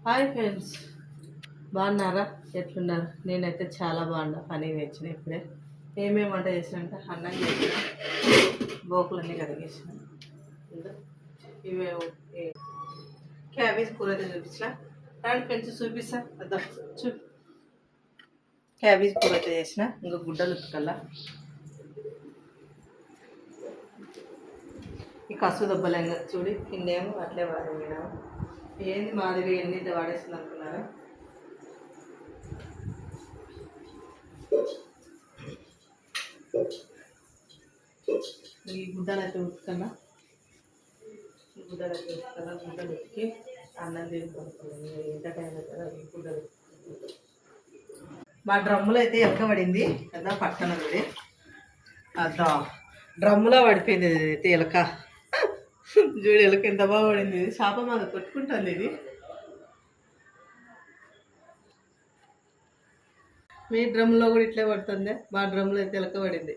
Hi friends, బాగున్నారా? ఎట్లున్నారు? నేనైతే చాలా బాగున్నా. పని వేసిన ఇప్పుడే ఏమేమి వంట చేసినంటే అన్నం చేసిన, బోకులన్నీ కడిగేసిన. ఇవే క్యాబేజ్ కూర అయితే చూపించిన. రాండి ఫ్రెండ్స్ చూపిస్తా. అద్దా క్యాబేజ్ కూర అయితే చేసిన. ఇంకా గుడ్డలు ఉతుకల్లా. ఈ కసు దెబ్బలేంగా చూడి కిందేమో అట్లే వాడినా. ఏంది మాదిరి ఎన్ని వాడేస్తుంది అనుకున్నారా? ఈ గుడ్డలు అయితే ఉతుకన్నా, గుడ్డలు ఉతికి అన్నం తీసుకుంటున్నాను. ఎంత టైం అవుతుందో ఈ గుడ్డలు. మా డ్రమ్ములో అయితే ఎలకబడింది కదా, పట్టణది అదా డ్రమ్ములో పడిపోయింది. ఇది అయితే ఎలక చూడు, ఎలక ఎంత బాగా పడింది. చేప మాది కొట్టుకుంటుంది ఇది. మీ డ్రమ్లో కూడా ఇట్లే పడుతుంది. మా డ్రమ్లో అయితే ఎలక పడింది.